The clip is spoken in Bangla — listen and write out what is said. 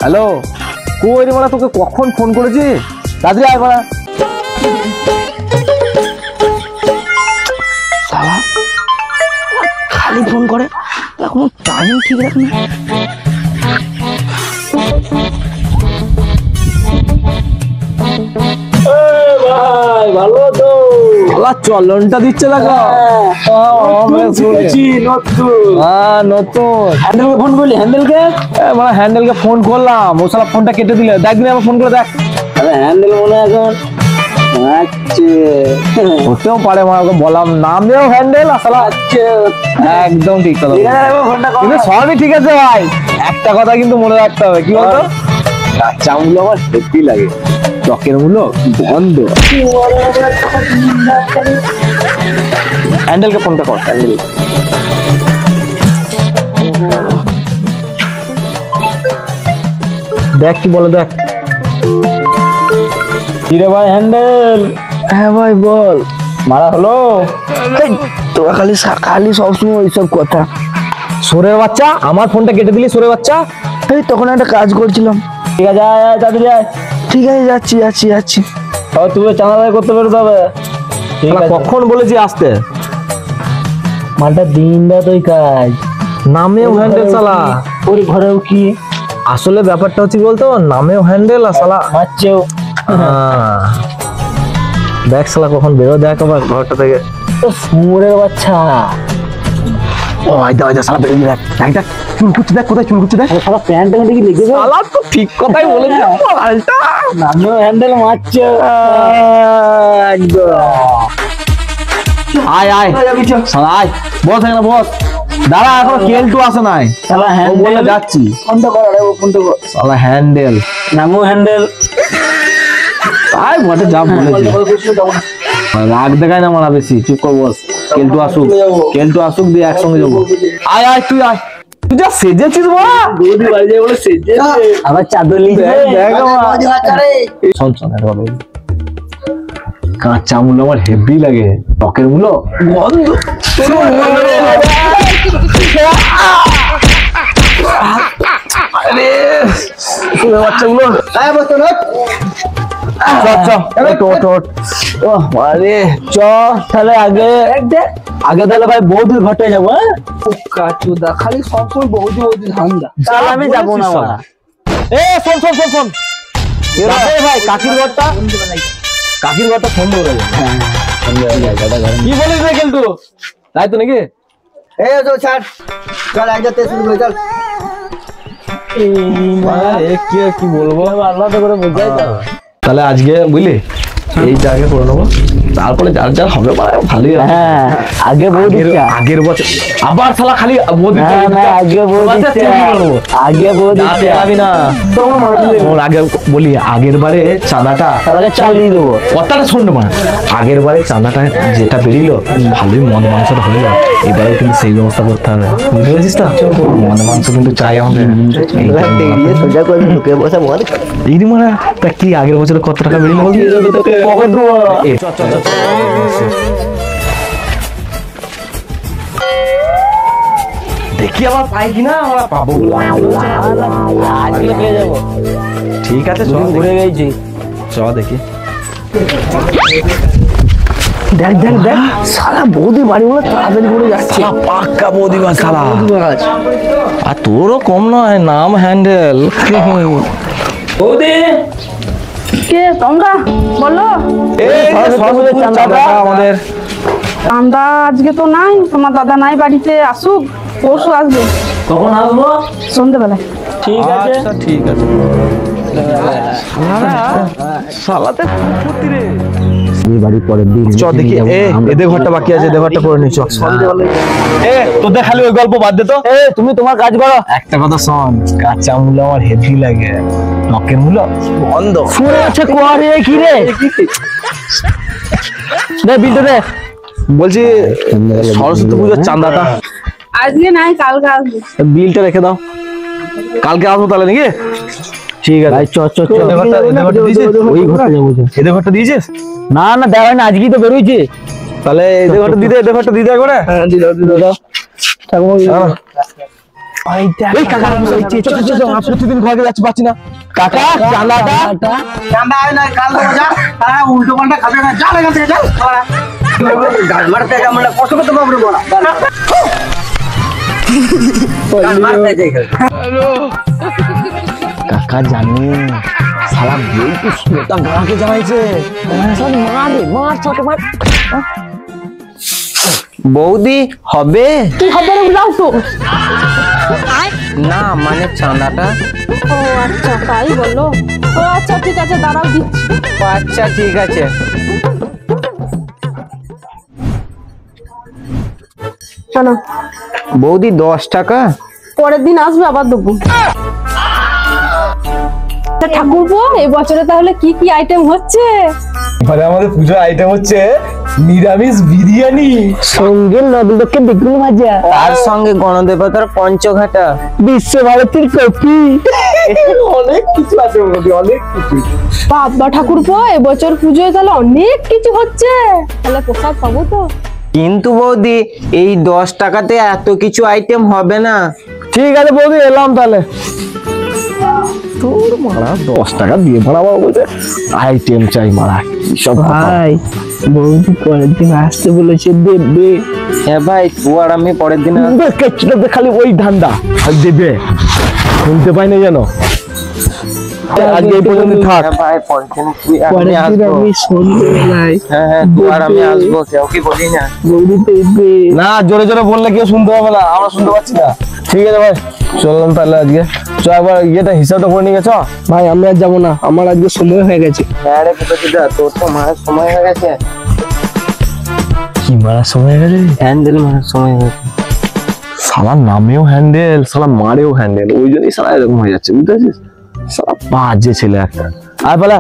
হ্যালো, কই রে মারা, তোকে কখন ফোন করেছি? তাড়াতাড়ি আয় মারা। শালা খালি ফোন করে, এখন টাইম ঠিক রাখ না। ভাই ভালো তো? চলনটা দিচ্ছে দেখো। নতুন হ্যান্ডেলকে ফোন করলি? হ্যান্ডেলকে মানে হ্যান্ডেলকে ফোন করলাম, ও শালা ফোনটা কেটে দিলে। দেখ দিন আমার ফোন করে দেখ। হ্যান্ডেল মনে এখন হতেও পারে, ওকে বললাম নামেও হ্যান্ডেল আসলে একদম ঠিক কথা। কিন্তু সবই ঠিক আছে ভাই, একটা কথা কিন্তু মনে রাখতে হবে। কি বলতো, কাঁচা মূল্য আমার হেভি লাগে, টকের মূল্য বন্ধ। হ্যান্ডেলকে ফোনটা কর। হ্যান্ডেল দেখ কি বলে, দেখ। কিরে ভাই হ্যান্ডেল? হ্যাঁ ভাই বল। মারা হলো? তোরা খালি খালি সবসময় ওইসব কথা। সোরের বাচ্চা, আমার ফোনটা কেটে দিলি সোরের বাচ্চা। এই তখন একটা কাজ করছিলাম। ঠিক আছে, আয় তাড়াতাড়ি আয়। ঠিক আছে, যাচ্ছি যাচ্ছি যাচ্ছি। তুমি চাঁদা দায় করতে বেরোতে হবে। কখন বলেছি আসতে? মালটা দিন রাত ওই কাজ, নামেও হ্যান্ডেল শালা, ওর ঘরেও কি। আসলে ব্যাপারটা হচ্ছে বলতো, নামেও হ্যান্ডেল আর শালা মারছেও। দেখ শালা কখন বেরো, দেখ আবার ঘরটা থেকে। সুরের বাচ্চা, শালা বেরো, দেখ দেখ দেখ চুল কুচ্ছে, দেখ কোথায় চুল কুচ্ছে, দেখ শালা প্যান্টটা দেখি লিখে দেবে। শালা তো ঠিক কথাই বলেছে, নামেও হ্যান্ডেল মারছে একদম। আয় আয় শালা, আয় বস, এখানে বস। দাঁড়া, এখন কেলটু আসে নাই। শালা হ্যান্ডেল যাচ্ছি। ফোনটা কর, আরে ও ফোনটা কর। শালা হ্যান্ডেল, নামেও হ্যান্ডেল। আয় বটে, যা বলেছি। রাগ দেখায় না মারা বেশি, চুপ কর বস। কেলটু আসুক, কেলটু আসুক, দিয়ে একসঙ্গে যাবো। আয় আয়, তুই আয়। তুই যা সেজেছিস বাবা, বৌদি বাড়ি যাবে বলে সেজে আবার চাদর লিখে। শোন শোন, কাঁচা মূল্য আমার হেভি লাগে, টকের মূল্য বন্ধ। বাচ্চাগুলো তাহলে আগে তাহলে ভাই বৌদির ঘরটায় যাবো। খালি সবসময় বৌদি বৌদি ধান্দা। তাহলে আমি যাবো না। শোন শোন শোন শোন ভাই, কাকির ঘরটা, কাকির ঘরটা ফোন করে কি বলিস রে কিন্তু, তাই তো নাকি? কি বলবো, আল্লাহ তো করে বোঝাই। তাহলে আজকে বুঝলি এই জায়গায় করে নেবো, তারপরে যার যার হবে ভালোই। হ্যাঁ, আগে আগের বছর আবার শালা খালি আগে বলি, আগের বারে চাঁদাটা চালিয়ে দেবো। কথাটা শুনতে পারে, আগের বারে চাঁদাটা যেটা বেরিয়েলো ভালোই মন মাংসটা হয়ে গেল, এবারে কিন্তু সেই ব্যবস্থা করতে হবে, বুঝতে পেরেছিস তো? মন মাংস কিন্তু চাই আমাদের। এই মানে তা কি আগের বছর কত টাকা বেরিয়ে দেখি আবার পাই কিনা, আমরা পাবো। ঠিক আছে, ঘুরে গেছি, চ দেখি। দেখ দেখ দেখ, সারা বৌদি বাড়ি বলে তাড়াতাড়ি করে যাচ্ছে। পাক্কা বৌদি বাস শালা, আর তোরও কম নয়, নাম হ্যান্ডেল। বৌদি কে তোমরা বলো? আমাদের চাঁদা আজকে তো নাই, তোমার দাদা নাই বাড়িতে, আসুক, পরশু আসবে। কখন আসবো? সন্ধ্যেবেলায়। ঠিক আছে, ঠিক আছে। শালাতে ফুটি রে, বাড়ি পরে দিন চ দেখি। এদের ঘরটা বাকি আছে, এদের ঘরটা করে নিচ্ছ। তোদের খালি ওই গল্প বাদ দে তো। তুমি তোমার কাজ করো। একটা কথা শোন, কাঁচা মূল্য আমার হেভি লাগে, টকের মূল্য বন্ধ। শুনে আছে কোয়ারে কি রে? দে বিলটা দে। বলছি সরস্বতী পুজোর চাঁদাটা আজকে নাই, কালকে আসবে। বিলটা রেখে দাও, কালকে আসবো তাহলে নাকি? ঠিক আছে, এদের ঘরটা দিয়েছিস? না না দেওয়া হয় না, আজকেই তো বেরোইছে। তাহলে এদের ঘরটা দিতে, এদের ঘরটা দিতে একবারে। এই কাকা প্রতিদিন ঘরে যাচ্ছি পাচ্ছি না কাকা চাঁদাটা চাঁদা আয় না কাল দেবো যা তারা উল্টো পাল্টা খাবে না যা এখান থেকে যা গাছ মারতে আমরা কষ্ট করতে পারবো বড়া কাকা জানি সালা বই তো শ্বেতা গাঁকে জানাইছে বৌদি হবে কি হবে রে উলাও তো? না মানে চাঁদাটা। ও আচ্ছা তাই বলো। ও আচ্ছা ঠিক আছে দাঁড়াও দিচ্ছি। ও আচ্ছা ঠিক আছে। শোনো বৌদি 10 টাকা। পরের দিন আসবে আবার দেবো। ঠাকুরপো এই বছরে তাহলে কি কি আইটেম হচ্ছে? এবারে আমাদের পুজোর আইটেম হচ্ছে নিরামিষ বিরিয়ানি, সঙ্গে নবলক্ষে বেগুন ভাজা, তার সঙ্গে গণদেবতার পঞ্চঘাটা, বিশ্বভারতীর কফি, অনেক কিছু আছে বৌদি, অনেক কিছু। বাবা ঠাকুরপো এবছর পুজোয় তাহলে অনেক কিছু হচ্ছে, তাহলে প্রসাদ পাবো তো? কিন্তু বৌদি এই 10 টাকাতে এত কিছু আইটেম হবে না। ঠিক আছে বৌদি এলাম তাহলে। তোর মারা 10 টাকা দিয়ে ভাড়াবো বলছে, আইটেম চাই মারা সব ভাই বৌদি পরের দিন আসতে বলেছে দেবে। হ্যাঁ ভাই তুই আর আমি পরের দিন খালি ওই ধান্দা দেবে, শুনতে পাই না যেন। আজকে এই পর্যন্ত থাক। হ্যাঁ ভাই পরের দিন তুই আর আমি পরের দিন আসবো। আমি সন্ধ্যেবেলায় হ্যাঁ হ্যাঁ তুই আর আমি আসবো, কেউ কি বলি না। বৌদি দেবে। না জোরে জোরে বললে কেউ শুনতে হবে না, আমরা শুনতে পাচ্ছি না। ঠিক আছে ভাই চললাম তাহলে আজকে। চ একবার ইয়েটা হিসাবটা করে নিয়ে গেছ। ভাই আমি আর যাবো না, আমার আজকে সময় হয়ে গেছে। হ্যাঁ রে পুতোদিদা তোর তো মারার সময় হয়ে গেছে। কি মারার সময় হয়ে গেছে? হ্যান্ডেল মারার সময় হয়ে গেছে। সালা নামেও হ্যান্ডেল, সালা মারেও হ্যান্ডেল, ওই জন্যই সালা এরকম হয়ে যাচ্ছে, বুঝতে পারছিস? সালা বাজে ছেলে একটা। আর বলে